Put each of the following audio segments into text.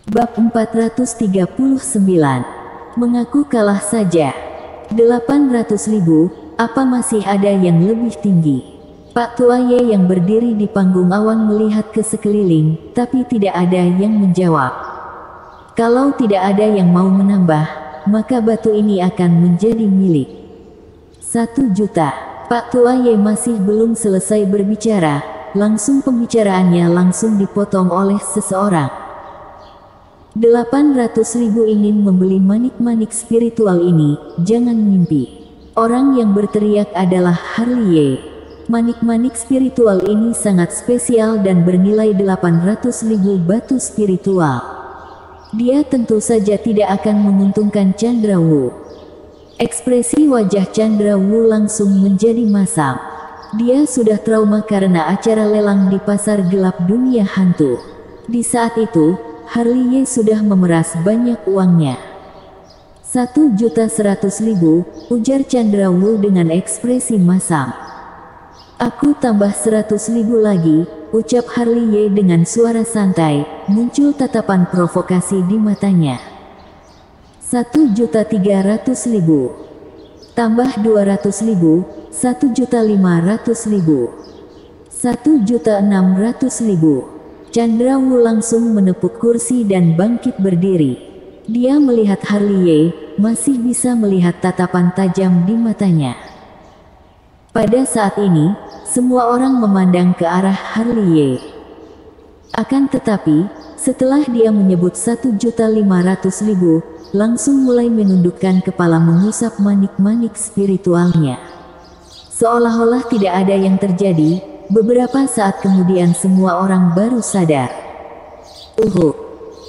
Bab 439. Mengaku kalah saja. 800.000, apa masih ada yang lebih tinggi? Pak Tua Ye yang berdiri di panggung awan melihat ke sekeliling, tapi tidak ada yang menjawab. Kalau tidak ada yang mau menambah, maka batu ini akan menjadi milik 1 juta. Pak Tua Ye masih belum selesai berbicara, langsung pembicaraannya langsung dipotong oleh seseorang. 800.000 ingin membeli manik-manik spiritual ini, jangan mimpi. Orang yang berteriak adalah Harley Ye. Manik-manik spiritual ini sangat spesial dan bernilai 800.000 batu spiritual. Dia tentu saja tidak akan menguntungkan Chandra Wu. Ekspresi wajah Chandra Wu langsung menjadi masam. Dia sudah trauma karena acara lelang di pasar gelap dunia hantu. Di saat itu, Harley Ye sudah memeras banyak uangnya. 1.100.000, ujar Chandra Wu dengan ekspresi masam. Aku tambah 100.000 lagi, ucap Harley Ye dengan suara santai, muncul tatapan provokasi di matanya. 1.300.000, tambah 200.000, 1.500.000, 1.600.000. Chandra Wu langsung menepuk kursi dan bangkit berdiri. Dia melihat Harley Ye, masih bisa melihat tatapan tajam di matanya. Pada saat ini, semua orang memandang ke arah Harley Ye. Akan tetapi, setelah dia menyebut 1.500.000, langsung mulai menundukkan kepala mengusap manik-manik spiritualnya. Seolah-olah tidak ada yang terjadi. Beberapa saat kemudian semua orang baru sadar.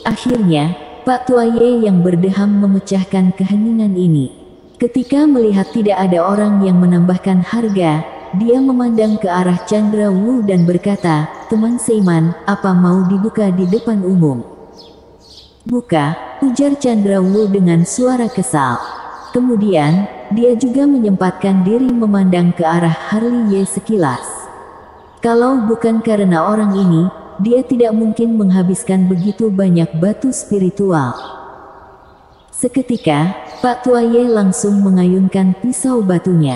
Akhirnya, Pak Tua Ye yang berdeham memecahkan keheningan ini. Ketika melihat tidak ada orang yang menambahkan harga, dia memandang ke arah Chandra Wu dan berkata, "Teman seiman, apa mau dibuka di depan umum?" "Buka," ujar Chandra Wu dengan suara kesal. Kemudian, dia juga menyempatkan diri memandang ke arah Harley Ye sekilas. Kalau bukan karena orang ini, dia tidak mungkin menghabiskan begitu banyak batu spiritual. Seketika, Pak Tua Ye langsung mengayunkan pisau batunya.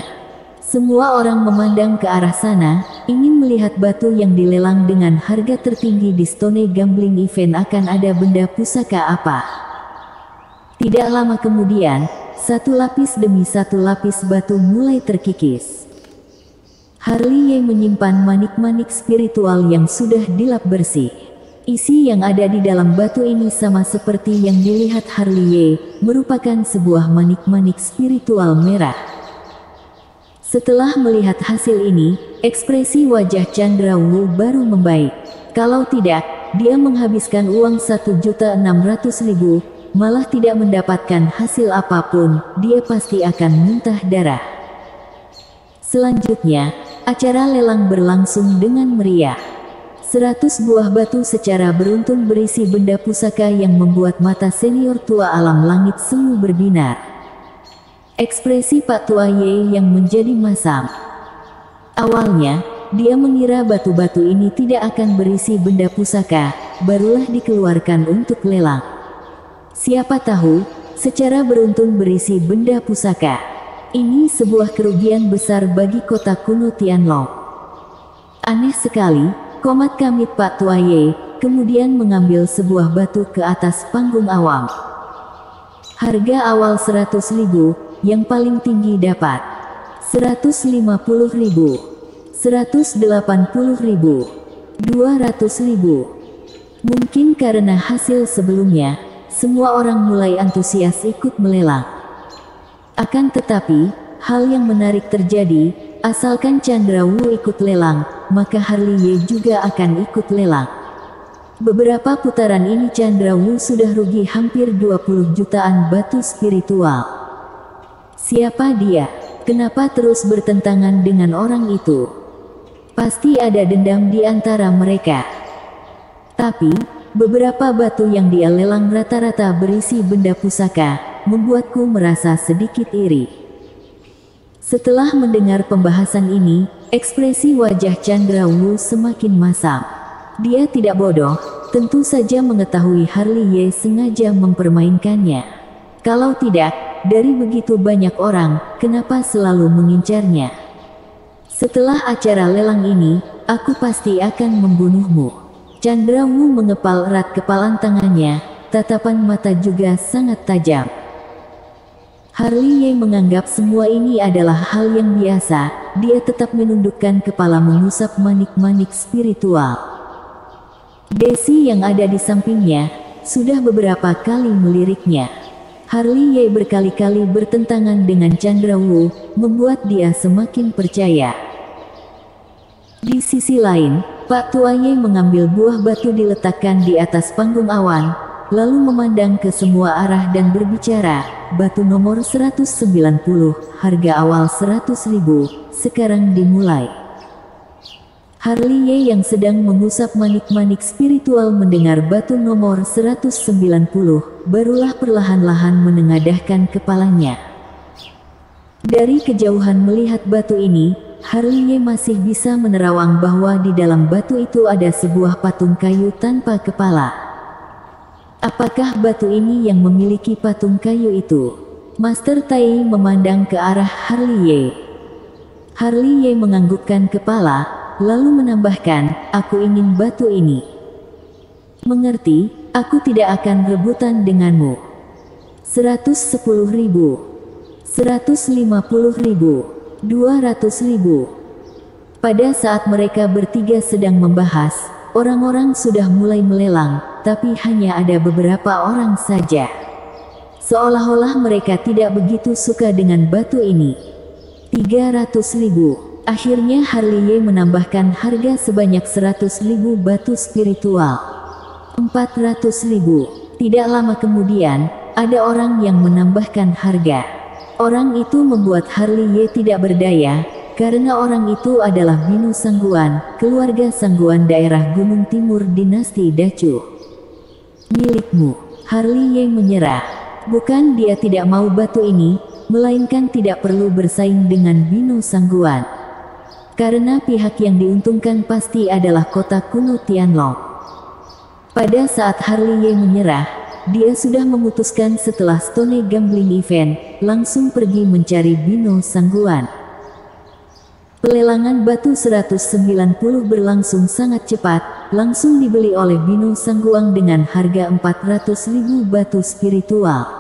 Semua orang memandang ke arah sana, ingin melihat batu yang dilelang dengan harga tertinggi di Stone Gambling Event akan ada benda pusaka apa. Tidak lama kemudian, satu lapis demi satu lapis batu mulai terkikis. Harley Ye menyimpan manik-manik spiritual yang sudah dilap bersih. Isi yang ada di dalam batu ini sama seperti yang dilihat Harley Ye, merupakan sebuah manik-manik spiritual merah. Setelah melihat hasil ini, ekspresi wajah Chandra Wu baru membaik. Kalau tidak, dia menghabiskan uang 1.600.000, malah tidak mendapatkan hasil apapun, dia pasti akan muntah darah. Selanjutnya, acara lelang berlangsung dengan meriah. 100 buah batu secara beruntun berisi benda pusaka yang membuat mata senior tua alam langit semu berbinar. Ekspresi Pak Tua Ye yang menjadi masam. Awalnya, dia mengira batu-batu ini tidak akan berisi benda pusaka, barulah dikeluarkan untuk lelang. Siapa tahu, secara beruntun berisi benda pusaka. Ini sebuah kerugian besar bagi kota kuno Tianlong. Aneh sekali, komat kamit Pak Tua Ye, kemudian mengambil sebuah batu ke atas panggung awam. Harga awal 100.000, yang paling tinggi dapat 150.000, 180.000, 200.000. Mungkin karena hasil sebelumnya, semua orang mulai antusias ikut melelang. Akan tetapi, hal yang menarik terjadi, asalkan Chandra Wu ikut lelang, maka Harley Ye juga akan ikut lelang. Beberapa putaran ini Chandra Wu sudah rugi hampir 20 jutaan batu spiritual. Siapa dia? Kenapa terus bertentangan dengan orang itu? Pasti ada dendam di antara mereka. Tapi, beberapa batu yang dia lelang rata-rata berisi benda pusaka, membuatku merasa sedikit iri. Setelah mendengar pembahasan ini, ekspresi wajah Chandra Wu semakin masam. Dia tidak bodoh, tentu saja mengetahui Harley Ye sengaja mempermainkannya. Kalau tidak, dari begitu banyak orang, kenapa selalu mengincarnya? Setelah acara lelang ini, aku pasti akan membunuhmu. Chandra Wu mengepal erat kepalan tangannya, tatapan mata juga sangat tajam. Harley Ye menganggap semua ini adalah hal yang biasa, dia tetap menundukkan kepala mengusap manik-manik spiritual. Desi yang ada di sampingnya, sudah beberapa kali meliriknya. Harley Ye berkali-kali bertentangan dengan Chandra Wu, membuat dia semakin percaya. Di sisi lain, Pak Tua Ye mengambil buah batu diletakkan di atas panggung awan, lalu memandang ke semua arah dan berbicara, batu nomor 190, harga awal 100.000, sekarang dimulai. Harley Ye yang sedang mengusap manik-manik spiritual mendengar batu nomor 190, barulah perlahan-lahan menengadahkan kepalanya. Dari kejauhan melihat batu ini, Harley Ye masih bisa menerawang bahwa di dalam batu itu ada sebuah patung kayu tanpa kepala. Apakah batu ini yang memiliki patung kayu itu? Master Tai memandang ke arah Harley Ye. Harley Ye menganggukkan kepala, lalu menambahkan, aku ingin batu ini. Mengerti, aku tidak akan rebutan denganmu. 110.000, 150.000. 200.000. Pada saat mereka bertiga sedang membahas, orang-orang sudah mulai melelang, tapi hanya ada beberapa orang saja. Seolah-olah mereka tidak begitu suka dengan batu ini. 300.000. Akhirnya Harley Ye menambahkan harga sebanyak 100.000 batu spiritual. 400.000. Tidak lama kemudian, ada orang yang menambahkan harga. Orang itu membuat Harley Ye tidak berdaya, karena orang itu adalah Binu Sangguan, keluarga Sangguan daerah Gunung Timur dinasti Dacu. Milikmu. Harley Ye menyerah. Bukan dia tidak mau batu ini, melainkan tidak perlu bersaing dengan Binu Sangguan. Karena pihak yang diuntungkan pasti adalah kota kuno Tianlong. Pada saat Harley Ye menyerah, dia sudah memutuskan setelah Stone Gambling Event, langsung pergi mencari Binu Sangguan. Pelelangan batu 190 berlangsung sangat cepat, langsung dibeli oleh Binu Sangguan dengan harga 400.000 batu spiritual.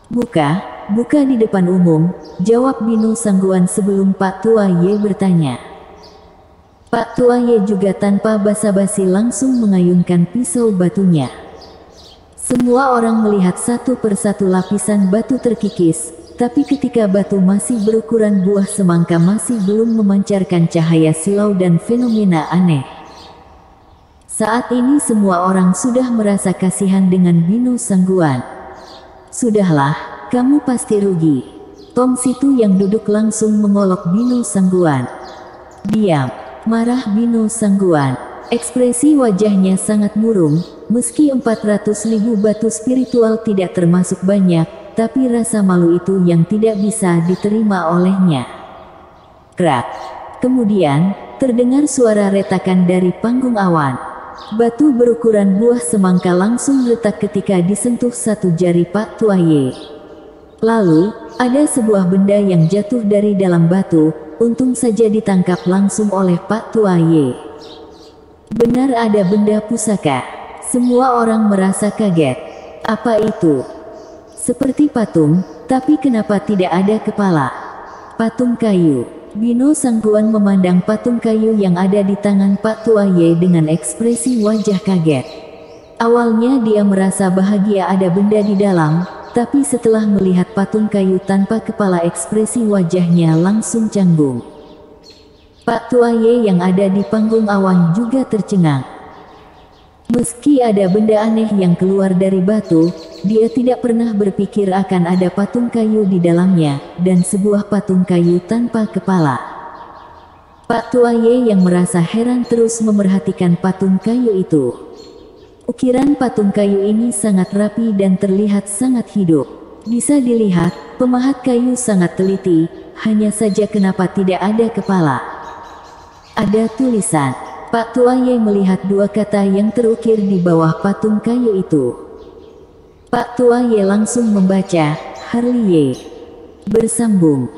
Buka di depan umum, jawab Binu Sangguan sebelum Pak Tua Ye bertanya. Pak Tua Ye juga tanpa basa-basi langsung mengayunkan pisau batunya. Semua orang melihat satu persatu lapisan batu terkikis, tapi ketika batu masih berukuran buah semangka masih belum memancarkan cahaya silau dan fenomena aneh. Saat ini semua orang sudah merasa kasihan dengan Binu Sangguan. Sudahlah, kamu pasti rugi. Tom Situ yang duduk langsung mengolok Binu Sangguan. Diam, marah Binu Sangguan. Ekspresi wajahnya sangat murung, meski 400.000 batu spiritual tidak termasuk banyak, tapi rasa malu itu yang tidak bisa diterima olehnya. Krak. Kemudian, terdengar suara retakan dari panggung awan. Batu berukuran buah semangka langsung retak ketika disentuh satu jari Pak Tua Ye. Lalu, ada sebuah benda yang jatuh dari dalam batu, untung saja ditangkap langsung oleh Pak Tua Ye. Benar ada benda pusaka. Semua orang merasa kaget. Apa itu? Seperti patung, tapi kenapa tidak ada kepala? Patung kayu. Binu Sangguan memandang patung kayu yang ada di tangan Pak Tua Ye dengan ekspresi wajah kaget. Awalnya dia merasa bahagia ada benda di dalam, tapi setelah melihat patung kayu tanpa kepala ekspresi wajahnya langsung canggung. Pak Tua Ye yang ada di panggung awan juga tercengang. Meski ada benda aneh yang keluar dari batu, dia tidak pernah berpikir akan ada patung kayu di dalamnya, dan sebuah patung kayu tanpa kepala. Pak Tua Ye yang merasa heran terus memerhatikan patung kayu itu. Ukiran patung kayu ini sangat rapi dan terlihat sangat hidup. Bisa dilihat, pemahat kayu sangat teliti, hanya saja kenapa tidak ada kepala. Ada tulisan, Pak Tua Ye melihat dua kata yang terukir di bawah patung kayu itu. Pak Tua Ye langsung membaca, Harley Ye. Bersambung.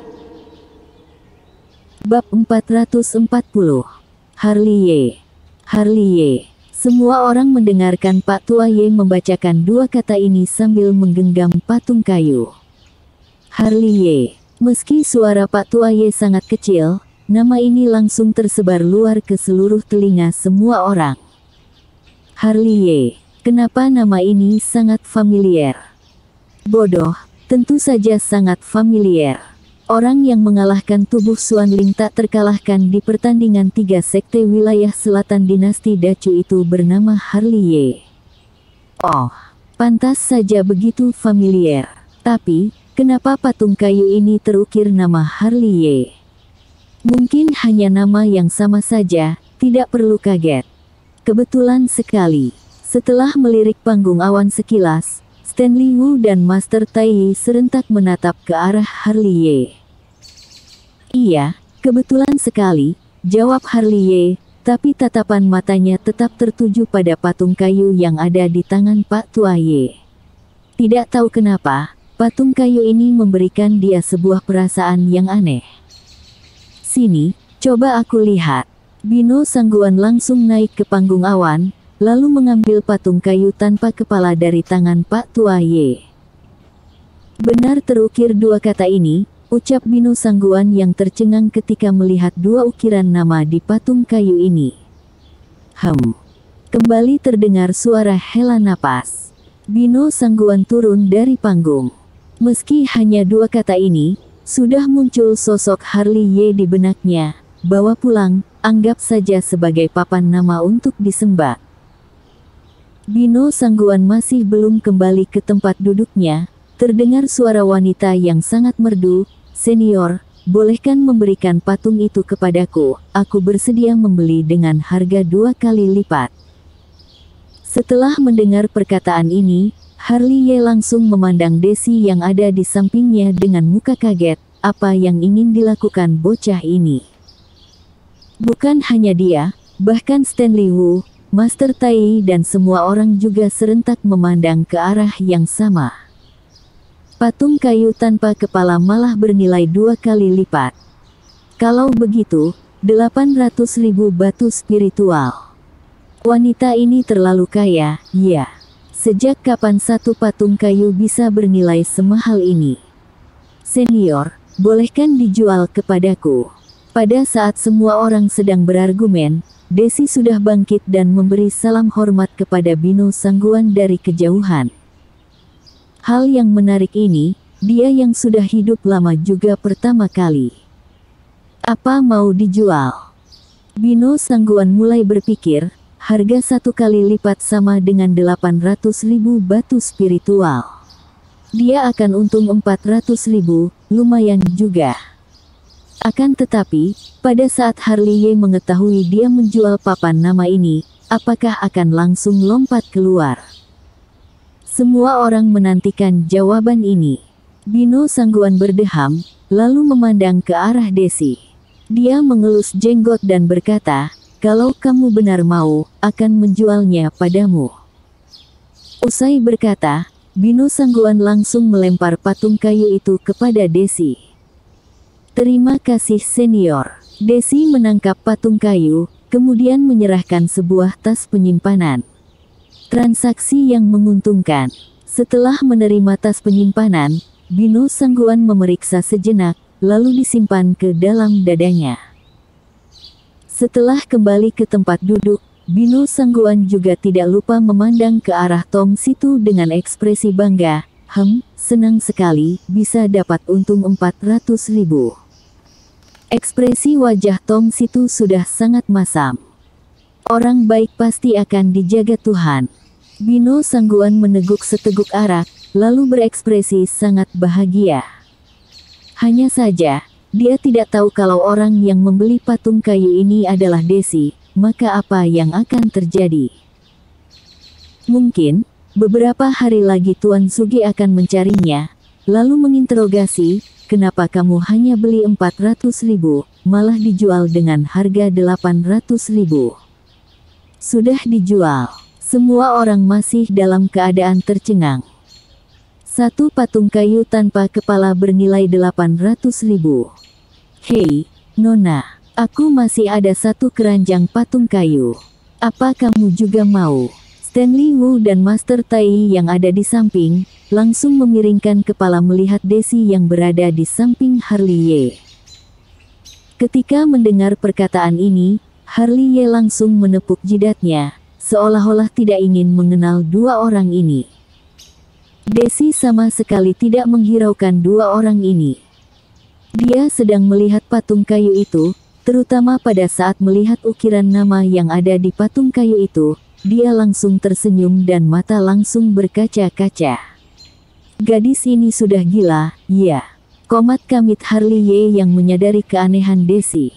Bab 440. Harley Ye. Harley Ye. Semua orang mendengarkan Pak Tua Ye membacakan dua kata ini sambil menggenggam patung kayu. Harley Ye. Meski suara Pak Tua Ye sangat kecil, nama ini langsung tersebar luar ke seluruh telinga semua orang. Harley Ye. Kenapa nama ini sangat familiar? Bodoh, tentu saja sangat familiar. Orang yang mengalahkan tubuh Xuan Ling tak terkalahkan di pertandingan 3 sekte wilayah selatan dinasti Dacu itu bernama Harley Ye. Oh, pantas saja begitu familiar. Tapi, kenapa patung kayu ini terukir nama Harley Ye? Mungkin hanya nama yang sama saja, tidak perlu kaget. Kebetulan sekali, setelah melirik panggung awan sekilas, Stanley Wu dan Master Tai serentak menatap ke arah Harley Ye. Iya, kebetulan sekali, jawab Harley Ye, tapi tatapan matanya tetap tertuju pada patung kayu yang ada di tangan Pak Tua Ye. Tidak tahu kenapa, patung kayu ini memberikan dia sebuah perasaan yang aneh. Sini, coba aku lihat. Bino Sangguan langsung naik ke panggung awan, lalu mengambil patung kayu tanpa kepala dari tangan Pak Tua Ye. Benar terukir dua kata ini, ucap Bino Sangguan yang tercengang ketika melihat dua ukiran nama di patung kayu ini. Kembali terdengar suara hela napas. Bino Sangguan turun dari panggung. Meski hanya dua kata ini, sudah muncul sosok Harley Ye di benaknya. Bawa pulang, anggap saja sebagai papan nama untuk disembah. Bino Sangguan masih belum kembali ke tempat duduknya, terdengar suara wanita yang sangat merdu, "Senior, bolehkan memberikan patung itu kepadaku, aku bersedia membeli dengan harga 2 kali lipat." Setelah mendengar perkataan ini, Harley Ye langsung memandang Desi yang ada di sampingnya dengan muka kaget, apa yang ingin dilakukan bocah ini. Bukan hanya dia, bahkan Stanley Wu, Master Tai dan semua orang juga serentak memandang ke arah yang sama. Patung kayu tanpa kepala malah bernilai 2 kali lipat. Kalau begitu, 800.000 batu spiritual. Wanita ini terlalu kaya, ya. Sejak kapan satu patung kayu bisa bernilai semahal ini? Senior, bolehkan dijual kepadaku? Pada saat semua orang sedang berargumen, Desi sudah bangkit dan memberi salam hormat kepada Bino Sangguan dari kejauhan. Hal yang menarik ini, dia yang sudah hidup lama juga pertama kali. Apa mau dijual? Bino Sangguan mulai berpikir, harga 1 kali lipat sama dengan 800.000 batu spiritual. Dia akan untung 400.000, lumayan juga. Akan tetapi, pada saat Harley Ye mengetahui dia menjual papan nama ini, apakah akan langsung lompat keluar? Semua orang menantikan jawaban ini. Bino Sangguan berdeham, lalu memandang ke arah Desi. Dia mengelus jenggot dan berkata, "Kalau kamu benar mau, akan menjualnya padamu." Usai berkata, Bino Sangguan langsung melempar patung kayu itu kepada Desi. "Terima kasih senior." Desi menangkap patung kayu, kemudian menyerahkan sebuah tas penyimpanan. Transaksi yang menguntungkan. Setelah menerima tas penyimpanan, Bino Sangguan memeriksa sejenak, lalu disimpan ke dalam dadanya. Setelah kembali ke tempat duduk, Bino Sangguan juga tidak lupa memandang ke arah Tong Situ dengan ekspresi bangga. Senang sekali, bisa dapat untung 400.000. Ekspresi wajah Tong Situ sudah sangat masam. Orang baik pasti akan dijaga Tuhan. Bino Sangguan meneguk seteguk arak, lalu berekspresi sangat bahagia. Hanya saja, dia tidak tahu kalau orang yang membeli patung kayu ini adalah Desi, maka apa yang akan terjadi? Mungkin, beberapa hari lagi Tuan Sugi akan mencarinya, lalu menginterogasi, "Kenapa kamu hanya beli 400.000, malah dijual dengan harga 800.000? Sudah dijual. Semua orang masih dalam keadaan tercengang. Satu patung kayu tanpa kepala bernilai 800.000. Hei, Nona, aku masih ada satu keranjang patung kayu. Apa kamu juga mau? Stanley Wu dan Master Tai yang ada di samping, langsung memiringkan kepala melihat Desi yang berada di samping Harley Ye. Ketika mendengar perkataan ini, Harley Ye langsung menepuk jidatnya, seolah-olah tidak ingin mengenal dua orang ini. Desi sama sekali tidak menghiraukan dua orang ini. Dia sedang melihat patung kayu itu, terutama pada saat melihat ukiran nama yang ada di patung kayu itu, dia langsung tersenyum dan mata langsung berkaca-kaca. Gadis ini sudah gila, ya. Komat kamit Harley Ye yang menyadari keanehan Desi.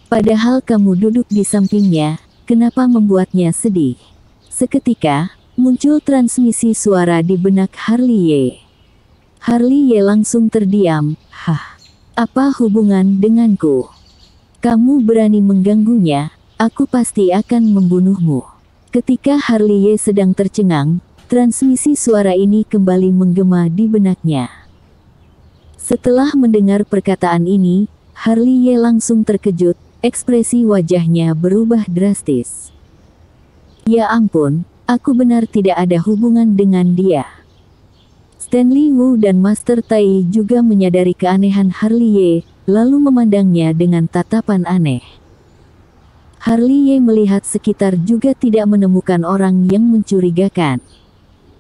Padahal kamu duduk di sampingnya, kenapa membuatnya sedih? Seketika, muncul transmisi suara di benak Harley Ye. Harley Ye langsung terdiam. Hah, apa hubungan denganku? Kamu berani mengganggunya, aku pasti akan membunuhmu. Ketika Harley Ye sedang tercengang, transmisi suara ini kembali menggema di benaknya. Setelah mendengar perkataan ini, Harley Ye langsung terkejut, ekspresi wajahnya berubah drastis. Ya ampun, aku benar tidak ada hubungan dengan dia. Stanley Wu dan Master Tai juga menyadari keanehan Harley Ye, lalu memandangnya dengan tatapan aneh. Harley Ye melihat sekitar juga tidak menemukan orang yang mencurigakan.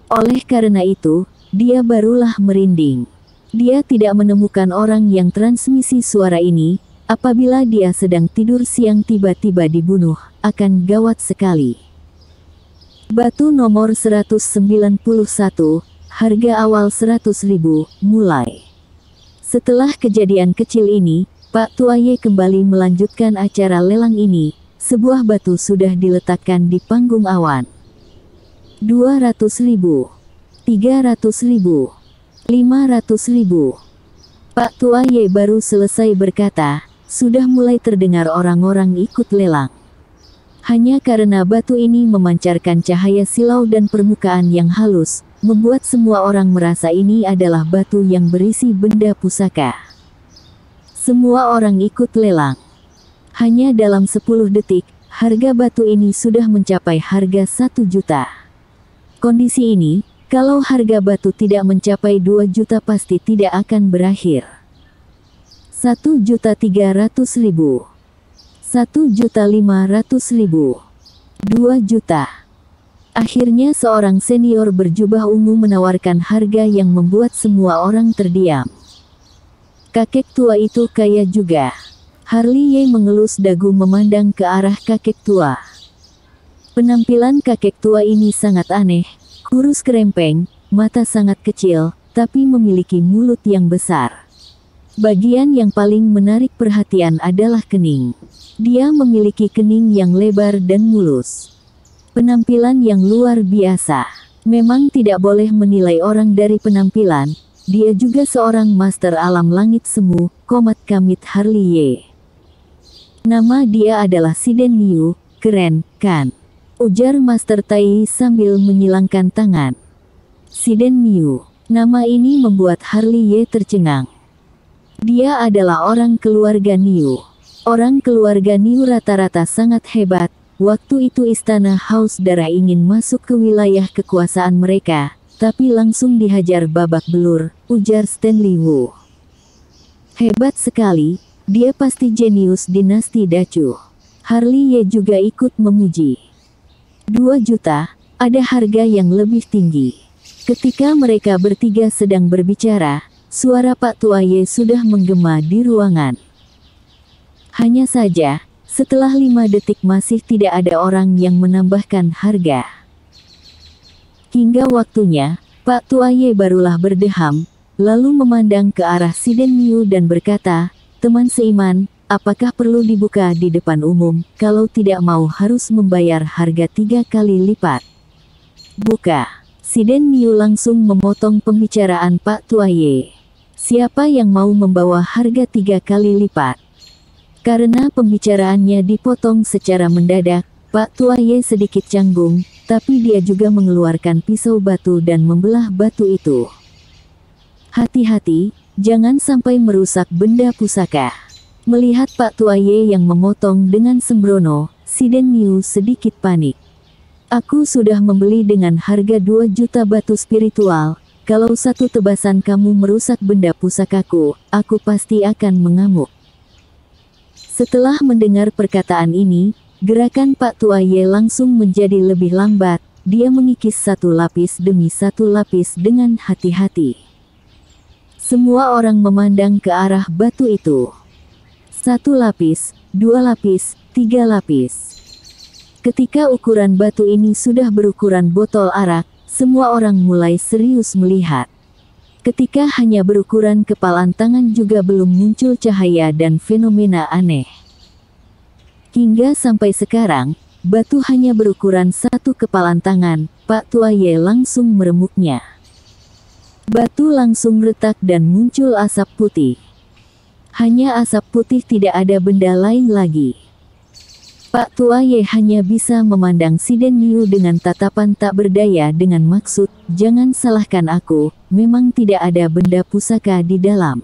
Oleh karena itu, dia barulah merinding. Dia tidak menemukan orang yang transmisi suara ini. Apabila dia sedang tidur siang tiba-tiba dibunuh, akan gawat sekali. Batu nomor 191, harga awal 100.000, mulai. Setelah kejadian kecil ini, Pak Tua Ye kembali melanjutkan acara lelang ini. Sebuah batu sudah diletakkan di panggung awan. 200.000, 300.000, 500.000. Pak Tua Ye baru selesai berkata, sudah mulai terdengar orang-orang ikut lelang. Hanya karena batu ini memancarkan cahaya silau dan permukaan yang halus, membuat semua orang merasa ini adalah batu yang berisi benda pusaka. Semua orang ikut lelang. Hanya dalam 10 detik, harga batu ini sudah mencapai harga 1 juta. Kondisi ini, kalau harga batu tidak mencapai 2 juta pasti tidak akan berakhir. 1.300.000, 1.500.000, 2 juta. Akhirnya seorang senior berjubah ungu menawarkan harga yang membuat semua orang terdiam. Kakek tua itu kaya juga. Harley Ye mengelus dagu memandang ke arah kakek tua. Penampilan kakek tua ini sangat aneh, kurus kerempeng, mata sangat kecil, tapi memiliki mulut yang besar. Bagian yang paling menarik perhatian adalah kening. Dia memiliki kening yang lebar dan mulus. Penampilan yang luar biasa. Memang tidak boleh menilai orang dari penampilan. Dia juga seorang master alam langit semu, komat kamit Harley Ye. Nama dia adalah Siden Miu. Keren, kan? Ujar Master Tai sambil menyilangkan tangan. Siden Miu. Nama ini membuat Harley Ye tercengang. Dia adalah orang keluarga Niu. Orang keluarga Niu rata-rata sangat hebat. Waktu itu istana Haus Darah ingin masuk ke wilayah kekuasaan mereka, tapi langsung dihajar babak belur, ujar Stanley Wu. Hebat sekali, dia pasti jenius dinasti Dacu. Harley Ye juga ikut memuji. 2 juta, ada harga yang lebih tinggi. Ketika mereka bertiga sedang berbicara, suara Pak Tua Ye sudah menggema di ruangan. Hanya saja, setelah 5 detik masih tidak ada orang yang menambahkan harga. Hingga waktunya, Pak Tua Ye barulah berdeham, lalu memandang ke arah Siden Miu dan berkata, teman seiman, apakah perlu dibuka di depan umum, kalau tidak mau harus membayar harga 3 kali lipat. Buka. Siden Miu langsung memotong pembicaraan Pak Tua Ye. Siapa yang mau membawa harga 3 kali lipat? Karena pembicaraannya dipotong secara mendadak, Pak Tua Ye sedikit canggung, tapi dia juga mengeluarkan pisau batu dan membelah batu itu. Hati-hati, jangan sampai merusak benda pusaka. Melihat Pak Tua Ye yang memotong dengan sembrono, si Den Niu sedikit panik. Aku sudah membeli dengan harga 2 juta batu spiritual. Kalau satu tebasan kamu merusak benda pusakaku, aku pasti akan mengamuk. Setelah mendengar perkataan ini, gerakan Pak Tua Ye langsung menjadi lebih lambat. Dia mengikis satu lapis demi satu lapis dengan hati-hati. Semua orang memandang ke arah batu itu. 1 lapis, 2 lapis, 3 lapis. Ketika ukuran batu ini sudah berukuran botol arak, semua orang mulai serius melihat. Ketika hanya berukuran kepalan tangan juga belum muncul cahaya dan fenomena aneh. Hingga sampai sekarang, batu hanya berukuran 1 kepalan tangan. Pak Tua Ye langsung meremuknya. Batu langsung retak dan muncul asap putih. Hanya asap putih, tidak ada benda lain lagi. Pak Tua Ye hanya bisa memandang si Den Niu dengan tatapan tak berdaya dengan maksud, jangan salahkan aku, memang tidak ada benda pusaka di dalam.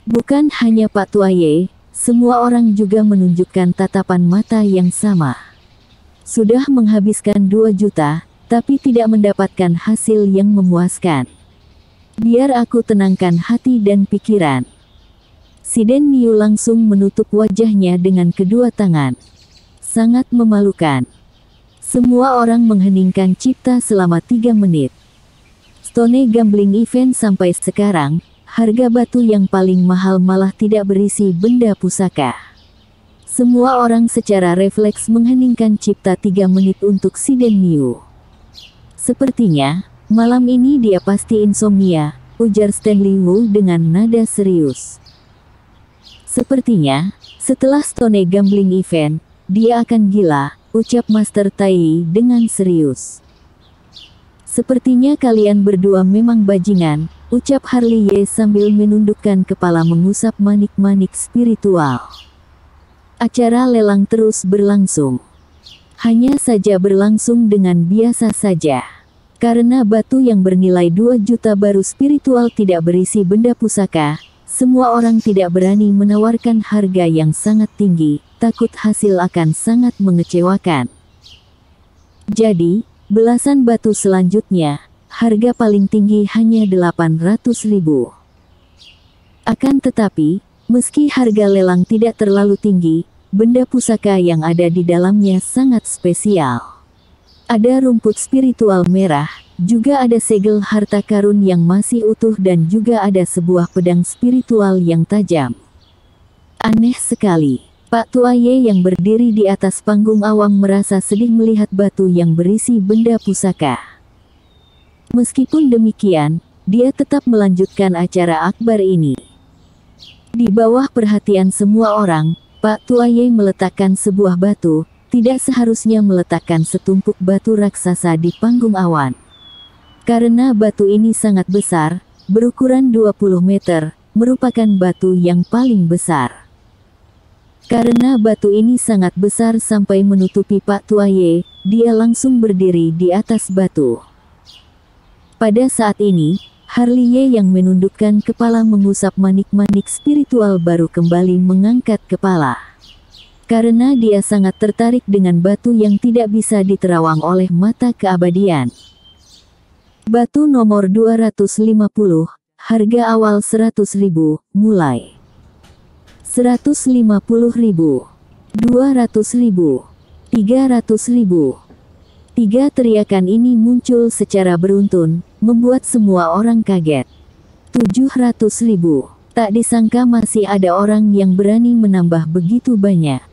Bukan hanya Pak Tua Ye, semua orang juga menunjukkan tatapan mata yang sama. Sudah menghabiskan 2 juta, tapi tidak mendapatkan hasil yang memuaskan. Biar aku tenangkan hati dan pikiran. Si Den Niu langsung menutup wajahnya dengan kedua tangan. Sangat memalukan. Semua orang mengheningkan cipta selama 3 menit. Stone Gambling Event sampai sekarang, harga batu yang paling mahal malah tidak berisi benda pusaka. Semua orang secara refleks mengheningkan cipta 3 menit untuk si Den Niu. Sepertinya, malam ini dia pasti insomnia, ujar Stanley Wu dengan nada serius. Sepertinya, setelah Stone Gambling Event, dia akan gila, ucap Master Tai dengan serius. Sepertinya kalian berdua memang bajingan, ucap Harley Ye sambil menundukkan kepala mengusap manik-manik spiritual. Acara lelang terus berlangsung. Hanya saja berlangsung dengan biasa saja. Karena batu yang bernilai 2 juta baru spiritual tidak berisi benda pusaka, semua orang tidak berani menawarkan harga yang sangat tinggi, takut hasil akan sangat mengecewakan. Jadi, belasan batu selanjutnya, harga paling tinggi hanya 800.000. Akan tetapi, meski harga lelang tidak terlalu tinggi, benda pusaka yang ada di dalamnya sangat spesial. Ada rumput spiritual merah, juga ada segel harta karun yang masih utuh dan juga ada sebuah pedang spiritual yang tajam. Aneh sekali. Pak Tua Ye yang berdiri di atas panggung awam merasa sedih melihat batu yang berisi benda pusaka. Meskipun demikian, dia tetap melanjutkan acara akbar ini. Di bawah perhatian semua orang, Pak Tua Ye meletakkan sebuah batu. Tidak seharusnya meletakkan setumpuk batu raksasa di panggung awan. Karena batu ini sangat besar, berukuran 20 meter, merupakan batu yang paling besar. Karena batu ini sangat besar sampai menutupi Pak Tua Ye, dia langsung berdiri di atas batu. Pada saat ini, Harley Ye yang menundukkan kepala mengusap manik-manik spiritual baru kembali mengangkat kepala. Karena dia sangat tertarik dengan batu yang tidak bisa diterawang oleh mata keabadian. Batu nomor 250, harga awal 100.000, mulai. 150.000, 200.000, 300.000. 3 teriakan ini muncul secara beruntun, membuat semua orang kaget. 700.000, tak disangka masih ada orang yang berani menambah begitu banyak.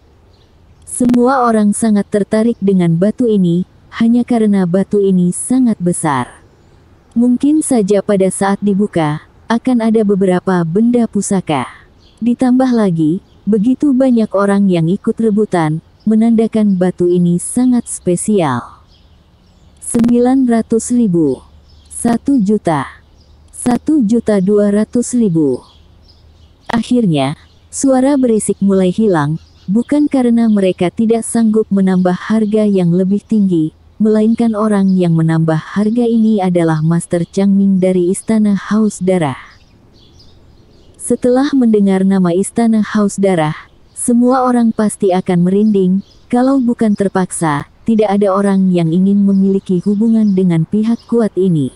Semua orang sangat tertarik dengan batu ini, hanya karena batu ini sangat besar. Mungkin saja pada saat dibuka, akan ada beberapa benda pusaka. Ditambah lagi, begitu banyak orang yang ikut rebutan, menandakan batu ini sangat spesial. 900.000, 1 juta, 1.200.000. Akhirnya, suara berisik mulai hilang. bukan karena mereka tidak sanggup menambah harga yang lebih tinggi, melainkan orang yang menambah harga ini adalah Master Changming dari Istana Haus Darah. Setelah mendengar nama Istana Haus Darah, semua orang pasti akan merinding, kalau bukan terpaksa, tidak ada orang yang ingin memiliki hubungan dengan pihak kuat ini.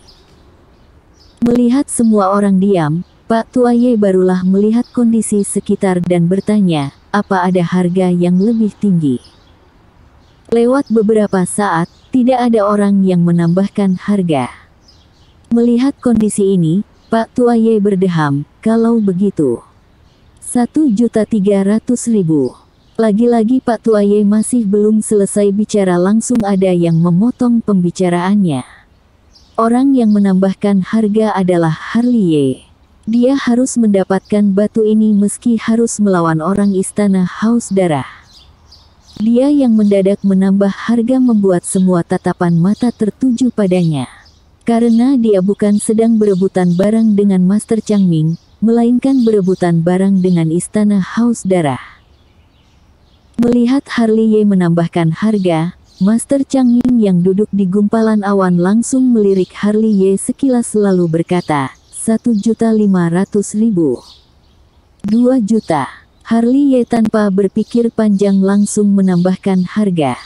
Melihat semua orang diam, Pak Tuaye barulah melihat kondisi sekitar dan bertanya, apa ada harga yang lebih tinggi? Lewat beberapa saat, tidak ada orang yang menambahkan harga. Melihat kondisi ini, Pak Tuaye berdeham, kalau begitu 1.300.000. Lagi-lagi Pak Tuaye masih belum selesai bicara langsung ada yang memotong pembicaraannya. Orang yang menambahkan harga adalah Harley. Dia harus mendapatkan batu ini meski harus melawan orang Istana Haus Darah. Dia yang mendadak menambah harga membuat semua tatapan mata tertuju padanya. Karena dia bukan sedang berebutan barang dengan Master Changming, melainkan berebutan barang dengan Istana Haus Darah. Melihat Harley menambahkan harga, Master Changming yang duduk di gumpalan awan langsung melirik Harley sekilas lalu berkata, 1.500.000. 2 juta. Harley tanpa berpikir panjang langsung menambahkan harga.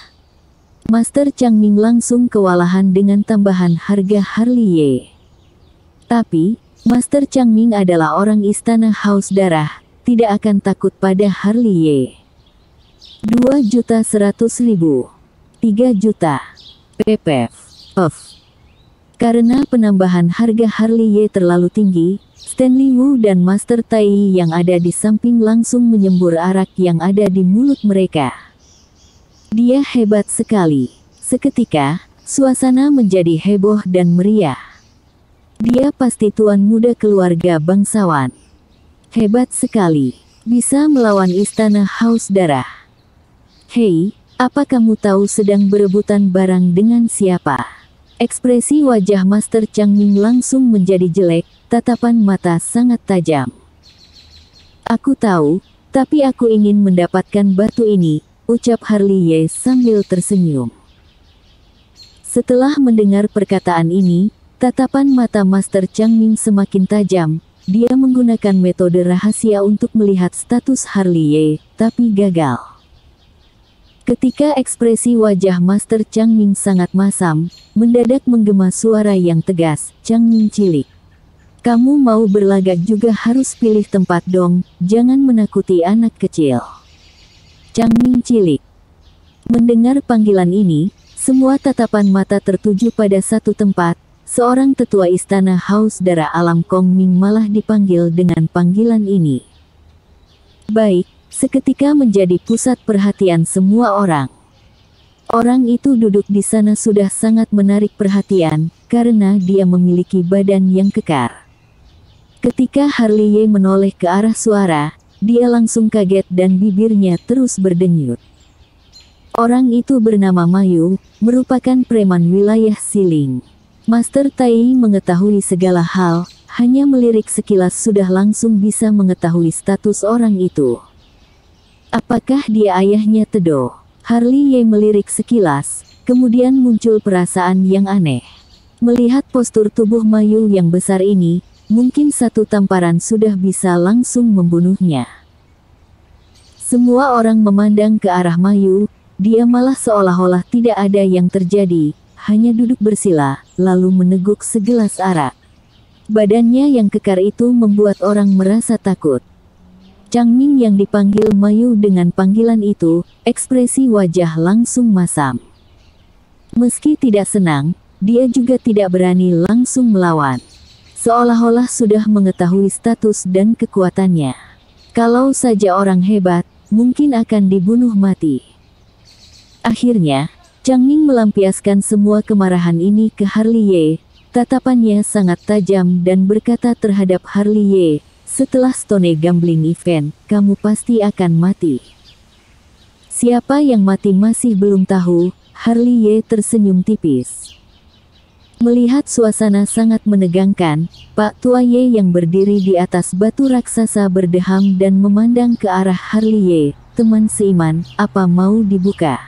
Master Changming langsung kewalahan dengan tambahan harga Harley. Tapi, Master Changming adalah orang Istana Haus Darah, tidak akan takut pada Harley. 2.100.000. 3 juta. PPF. Karena penambahan harga Harley terlalu tinggi, Stanley Wu dan Master Tai yang ada di samping langsung menyembur arak yang ada di mulut mereka. Dia hebat sekali. Seketika, suasana menjadi heboh dan meriah. Dia pasti tuan muda keluarga bangsawan. Hebat sekali. Bisa melawan Istana Haus Darah. Hei, apa kamu tahu sedang berebutan barang dengan siapa? Ekspresi wajah Master Changming langsung menjadi jelek, tatapan mata sangat tajam. Aku tahu, tapi aku ingin mendapatkan batu ini, ucap Harley sambil tersenyum. Setelah mendengar perkataan ini, tatapan mata Master Changming semakin tajam. Dia menggunakan metode rahasia untuk melihat status Harley, tapi gagal. Ketika ekspresi wajah Master Changming sangat masam, mendadak menggema suara yang tegas, Changming cilik. Kamu mau berlagak juga harus pilih tempat dong, jangan menakuti anak kecil. Changming cilik. Mendengar panggilan ini, semua tatapan mata tertuju pada satu tempat, seorang tetua Istana Haus Darah Alam Kongming malah dipanggil dengan panggilan ini. Baik. Seketika menjadi pusat perhatian semua orang. Orang itu duduk di sana sudah sangat menarik perhatian, karena dia memiliki badan yang kekar. Ketika Harley menoleh ke arah suara, dia langsung kaget dan bibirnya terus berdenyut. Orang itu bernama Mayu, merupakan preman wilayah Siling. Master Tai mengetahui segala hal, hanya melirik sekilas sudah langsung bisa mengetahui status orang itu. Apakah dia ayahnya Tedo? Harley melirik sekilas, kemudian muncul perasaan yang aneh. Melihat postur tubuh Mayu yang besar ini, mungkin satu tamparan sudah bisa langsung membunuhnya. Semua orang memandang ke arah Mayu, dia malah seolah-olah tidak ada yang terjadi, hanya duduk bersila, lalu meneguk segelas arak. Badannya yang kekar itu membuat orang merasa takut. Changming yang dipanggil Mayu dengan panggilan itu, ekspresi wajah langsung masam. Meski tidak senang, dia juga tidak berani langsung melawan. Seolah-olah sudah mengetahui status dan kekuatannya. Kalau saja orang hebat, mungkin akan dibunuh mati. Akhirnya, Changming melampiaskan semua kemarahan ini ke Harley. Tatapannya sangat tajam dan berkata terhadap Harley, setelah Stone Gambling Event, kamu pasti akan mati. Siapa yang mati masih belum tahu, Harley tersenyum tipis. Melihat suasana sangat menegangkan, Pak Tua Ye yang berdiri di atas batu raksasa berdeham dan memandang ke arah Harley Ye. Teman seiman, apa mau dibuka?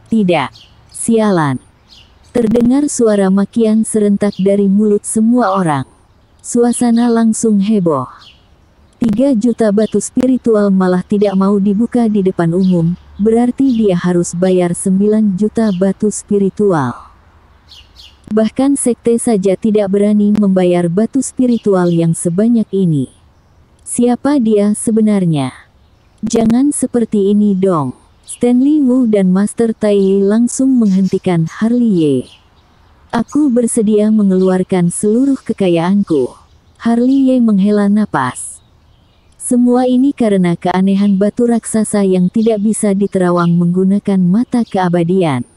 Tidak. Sialan. Terdengar suara makian serentak dari mulut semua orang. Suasana langsung heboh. 3 juta batu spiritual malah tidak mau dibuka di depan umum, berarti dia harus bayar 9 juta batu spiritual. Bahkan sekte saja tidak berani membayar batu spiritual yang sebanyak ini. Siapa dia sebenarnya? Jangan seperti ini dong. Stanley Wu dan Master Tai langsung menghentikan Harley Ye. Aku bersedia mengeluarkan seluruh kekayaanku. Harley Ye menghela napas. Semua ini karena keanehan batu raksasa yang tidak bisa diterawang menggunakan mata keabadian.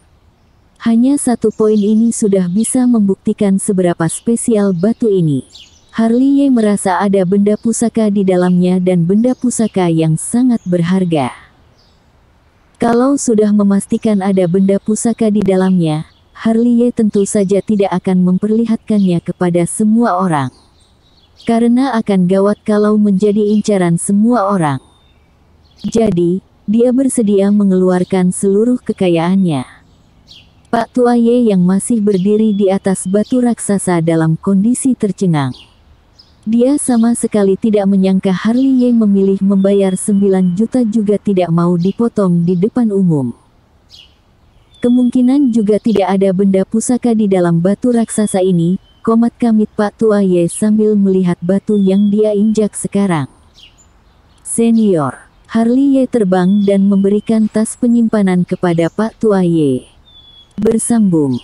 Hanya 1 poin ini sudah bisa membuktikan seberapa spesial batu ini. Harley Ye merasa ada benda pusaka di dalamnya dan benda pusaka yang sangat berharga. Kalau sudah memastikan ada benda pusaka di dalamnya, Harley Ye tentu saja tidak akan memperlihatkannya kepada semua orang. Karena akan gawat kalau menjadi incaran semua orang. Jadi, dia bersedia mengeluarkan seluruh kekayaannya. Pak Tua Ye yang masih berdiri di atas batu raksasa dalam kondisi tercengang. Dia sama sekali tidak menyangka Harley Ye memilih membayar 9 juta juga tidak mau dipotong di depan umum. Kemungkinan juga tidak ada benda pusaka di dalam batu raksasa ini, komat kamit Pak Tua Ye sambil melihat batu yang dia injak sekarang. Senior, Harley Ye terbang dan memberikan tas penyimpanan kepada Pak Tua Ye. Bersambung.